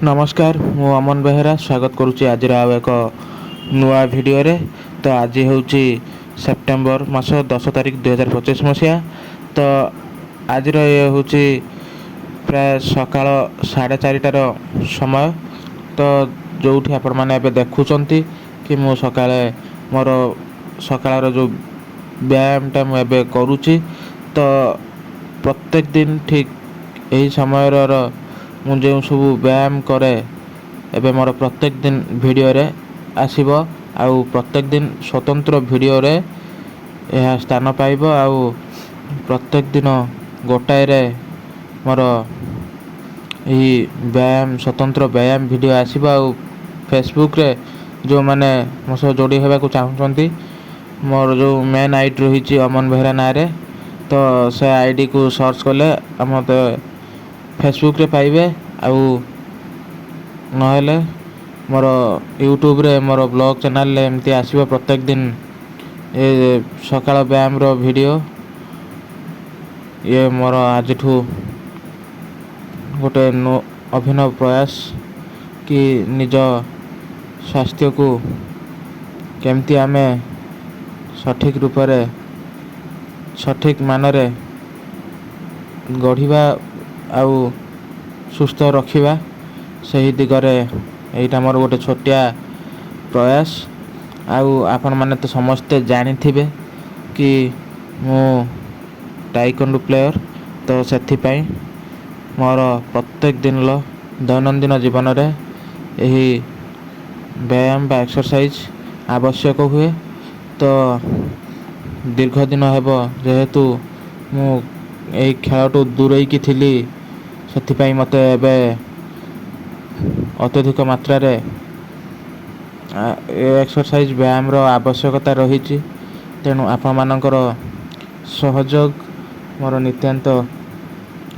नमस्कार मु अमन बेहेरा स्वागत करुच्ची आज एक नुआ भिडियो रे। तो आज हूँ सेप्टेम्बर मास 10 तारिख 2025 मसीहा। तो आज ये हूँ प्राय सकाळ 4:30 समय। तो जो आपण मैंने देखुंट कि मु सकाळे मोर सकाळ जो व्यायामटा मुझे करुच्ची। तो प्रत्येक दिन ठीक यही समय मुझे सब व्यायाम करे एबे मोर प्रत्येक दिन वीडियो रे आसीबो आउ प्रत्येक दिन स्वतंत्र वीडियो रे यह स्थान पाइब आउ प्रत्येक दिन गोटाए रे मोर यही व्यायाम स्वतंत्र व्यायाम वीडियो आसीबो आउ फेसबुक रे जो माने मो सह जोड़ी हेबा को चाहउछंती मोर जो मेन आईडी रही अमन बेहरा ना रे। तो से आईडी को सर्च कले मते फेसबुक रे पाइबे आउ नहेले मोर यूट्यूब रे मोर ब्लॉग चैनल रे एमती आसीबो प्रत्येक दिन ए सकाळ व्यायाम रो वीडियो। ये मोर आज ठू गोटे अभिनव प्रयास कि निज स्वास्थ्य को केमती आमे सठिक रूप रे सठिक मानरे गढ़िबा आउ सुस्थ रखिबा सही दिगरे एटा मोर गोटे छोटिया प्रयास। आउ आपण माने तो समस्ते जानी थिबे कि मु टाइकोंडो प्लेयर। तो सेथि पई मोर प्रत्येक दिन दैनंदिन जीवन रे यही व्यायाम बा एक्सरसाइज आवश्यक हुए। तो दीर्घ दिन हेबो जेहेतु मु एई खेलटू दूरेई की थिली से मते एबे अत्यधिक मात्रा रे एक्सरसाइज व्यायाम रो आवश्यकता रही। तेणु आपण मानकर सहयोग मोर नित्यांत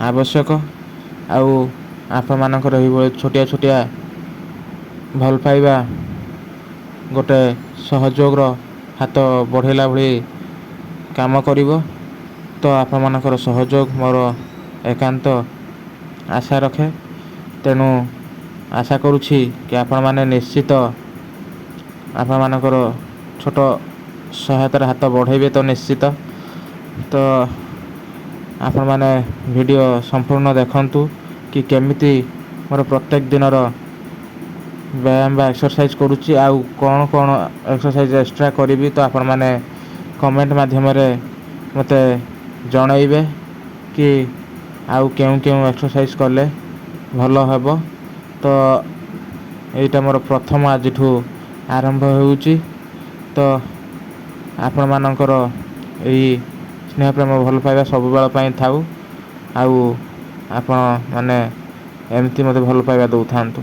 आवश्यक आउ आपण मानकर एही छोटिया छोटिया भल पाइबा गोटे सहयोग रो हाथ बढ़ेला भली काम करिवो। तो आपण मानकर सहयोग मोर एकांत आशा रखे। तेणु आशा करुछि कि आपण माने निश्चित आपण मानकर छोट सहायतार हाथ बढ़ेबे तो निश्चित। तो आपण माने वीडियो संपूर्ण देखंतु कि केमिति मोर प्रत्येक दिनर व्यायाम बा एक्सरसाइज करुछि आउ कोन कोन एक्सरसाइज एक्स्ट्रा करिवि। तो आपण माने कमेंट माध्यम रे मते जणाइबे कि आउ केउ केउ एक्सरसाइज कले भलो हेबो। तो एटा मोर प्रथम आज ठू आरंभ होउची। तो आपण मानकर एही स्नेह प्रेम भल पाइबा सब बेला पई थाउ आउ आपण माने एमती मते भल पाइबा दउ थांतु।